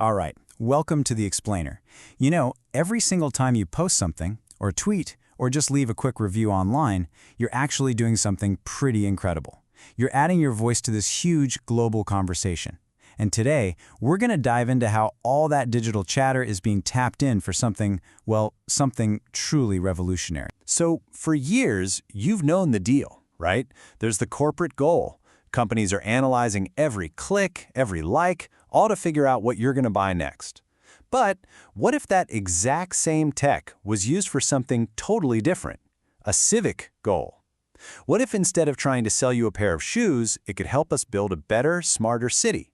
All right, welcome to the Explainer. You know, every single time you post something, or tweet, or just leave a quick review online, you're actually doing something pretty incredible. You're adding your voice to this huge global conversation. And today, we're going to dive into how all that digital chatter is being tapped in for something, well, something truly revolutionary. So, for years, you've known the deal, right? There's the corporate goal. Companies are analyzing every click, every like, all to figure out what you're going to buy next. But what if that exact same tech was used for something totally different? A civic goal. What if instead of trying to sell you a pair of shoes, it could help us build a better, smarter city?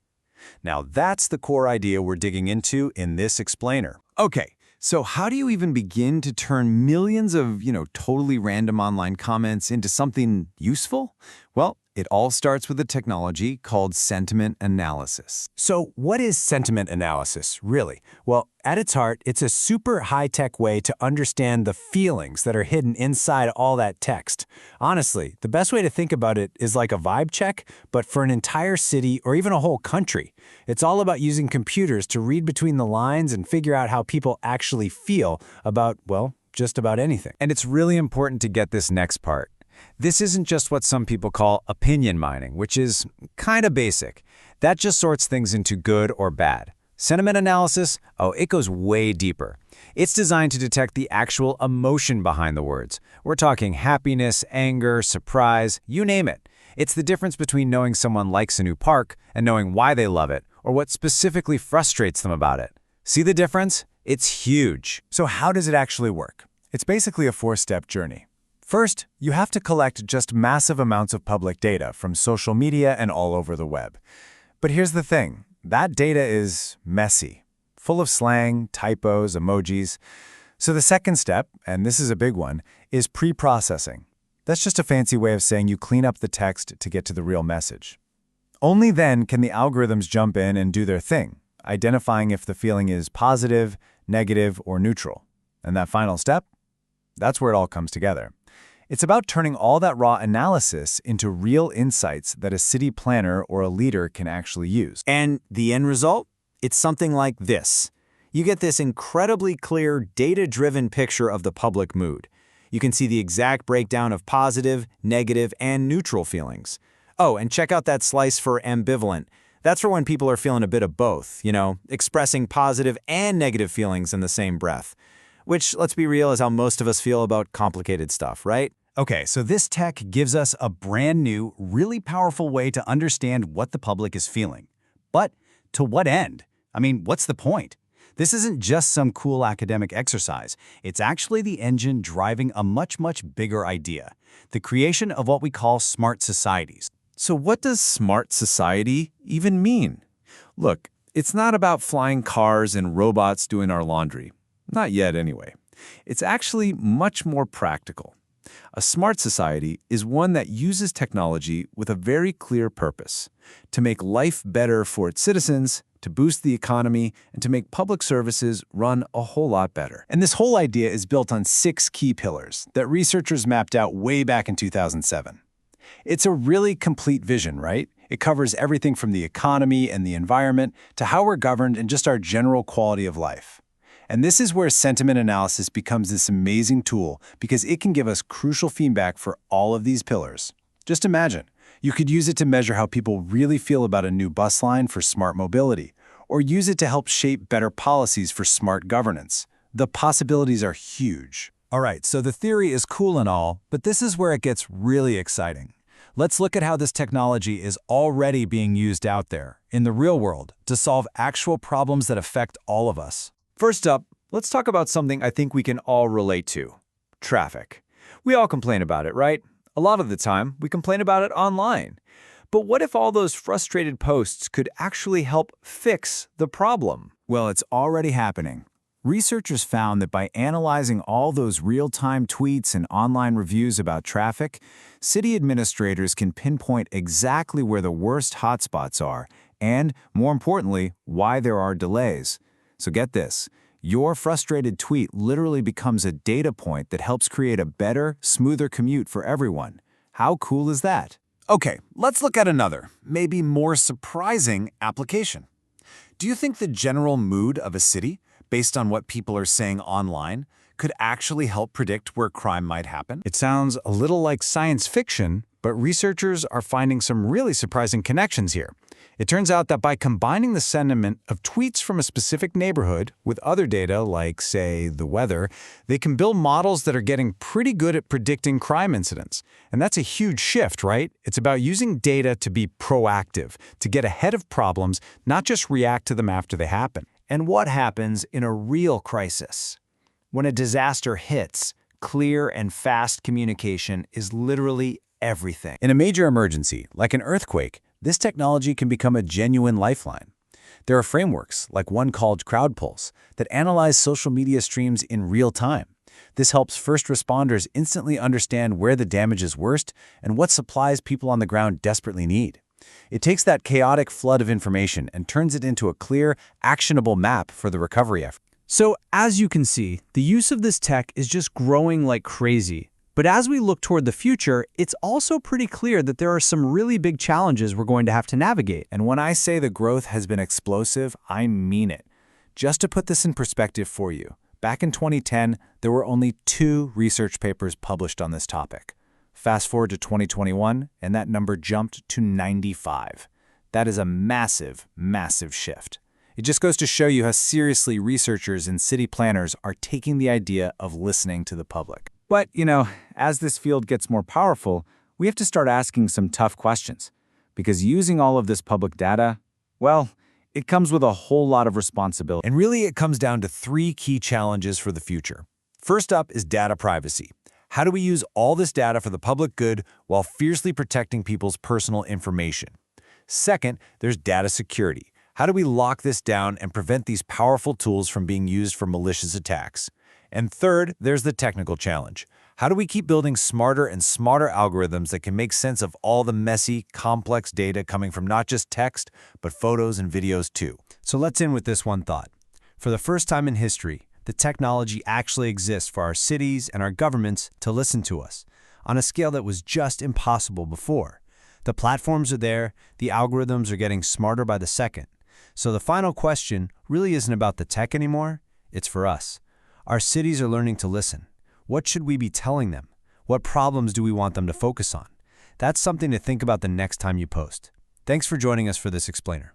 Now that's the core idea we're digging into in this Explainer. Okay, so how do you even begin to turn millions of, totally random online comments into something useful? Well, it all starts with a technology called sentiment analysis. So what is sentiment analysis, really? Well, at its heart, it's a super high-tech way to understand the feelings that are hidden inside all that text. Honestly, the best way to think about it is like a vibe check, but for an entire city or even a whole country. It's all about using computers to read between the lines and figure out how people actually feel about, well, just about anything. And it's really important to get this next part. This isn't just what some people call opinion mining, which is kind of basic. That just sorts things into good or bad. Sentiment analysis, it goes way deeper. It's designed to detect the actual emotion behind the words. We're talking happiness, anger, surprise, you name it. It's the difference between knowing someone likes a new park and knowing why they love it, or what specifically frustrates them about it. See the difference? It's huge. So how does it actually work? It's basically a four-step journey. First, you have to collect just massive amounts of public data from social media and all over the web. But here's the thing, that data is messy, full of slang, typos, emojis. So the second step, and this is a big one, is pre-processing. That's just a fancy way of saying you clean up the text to get to the real message. Only then can the algorithms jump in and do their thing, identifying if the feeling is positive, negative, or neutral. And that final step? That's where it all comes together. It's about turning all that raw analysis into real insights that a city planner or a leader can actually use. And the end result? It's something like this. You get this incredibly clear, data-driven picture of the public mood. You can see the exact breakdown of positive, negative, and neutral feelings. Oh, and check out that slice for ambivalent. That's for when people are feeling a bit of both, expressing positive and negative feelings in the same breath. Which, let's be real, is how most of us feel about complicated stuff, right? Okay, so this tech gives us a brand new, really powerful way to understand what the public is feeling. But to what end? I mean, what's the point? This isn't just some cool academic exercise. It's actually the engine driving a much, much bigger idea, the creation of what we call smart societies. So what does smart society even mean? Look, it's not about flying cars and robots doing our laundry. Not yet, anyway. It's actually much more practical. A smart society is one that uses technology with a very clear purpose: to make life better for its citizens, to boost the economy, and to make public services run a whole lot better. And this whole idea is built on 6 key pillars that researchers mapped out way back in 2007. It's a really complete vision, right? It covers everything from the economy and the environment to how we're governed and just our general quality of life. And this is where sentiment analysis becomes this amazing tool because it can give us crucial feedback for all of these pillars. Just imagine, you could use it to measure how people really feel about a new bus line for smart mobility, or use it to help shape better policies for smart governance. The possibilities are huge. All right, so the theory is cool and all, but this is where it gets really exciting. Let's look at how this technology is already being used out there, in the real world, to solve actual problems that affect all of us. First up, let's talk about something I think we can all relate to: traffic. We all complain about it, right? A lot of the time, we complain about it online. But what if all those frustrated posts could actually help fix the problem? Well, it's already happening. Researchers found that by analyzing all those real-time tweets and online reviews about traffic, city administrators can pinpoint exactly where the worst hotspots are and, more importantly, why there are delays. So get this, your frustrated tweet literally becomes a data point that helps create a better, smoother commute for everyone. How cool is that? Okay, let's look at another, maybe more surprising application. Do you think the general mood of a city, based on what people are saying online, could actually help predict where crime might happen? It sounds a little like science fiction, but researchers are finding some really surprising connections here. It turns out that by combining the sentiment of tweets from a specific neighborhood with other data like, say, the weather, they can build models that are getting pretty good at predicting crime incidents. And that's a huge shift, right? It's about using data to be proactive, to get ahead of problems, not just react to them after they happen. And what happens in a real crisis? When a disaster hits, clear and fast communication is literally everything. In a major emergency, like an earthquake, this technology can become a genuine lifeline. There are frameworks, like one called CrowdPulse, that analyze social media streams in real time. This helps first responders instantly understand where the damage is worst and what supplies people on the ground desperately need. It takes that chaotic flood of information and turns it into a clear, actionable map for the recovery effort. So, as you can see, the use of this tech is just growing like crazy. But as we look toward the future, it's also pretty clear that there are some really big challenges we're going to have to navigate. And when I say the growth has been explosive, I mean it. Just to put this in perspective for you, back in 2010, there were only 2 research papers published on this topic. Fast forward to 2021, and that number jumped to 95. That is a massive, massive shift. It just goes to show you how seriously researchers and city planners are taking the idea of listening to the public. But, as this field gets more powerful, we have to start asking some tough questions. Because using all of this public data, well, it comes with a whole lot of responsibility. And really, it comes down to 3 key challenges for the future. First up is data privacy. How do we use all this data for the public good while fiercely protecting people's personal information? Second, there's data security. How do we lock this down and prevent these powerful tools from being used for malicious attacks? And third, there's the technical challenge. How do we keep building smarter and smarter algorithms that can make sense of all the messy, complex data coming from not just text, but photos and videos too? So let's end with this one thought. For the first time in history, the technology actually exists for our cities and our governments to listen to us on a scale that was just impossible before. The platforms are there, the algorithms are getting smarter by the second. So the final question really isn't about the tech anymore, it's for us. Our cities are learning to listen. What should we be telling them? What problems do we want them to focus on? That's something to think about the next time you post. Thanks for joining us for this explainer.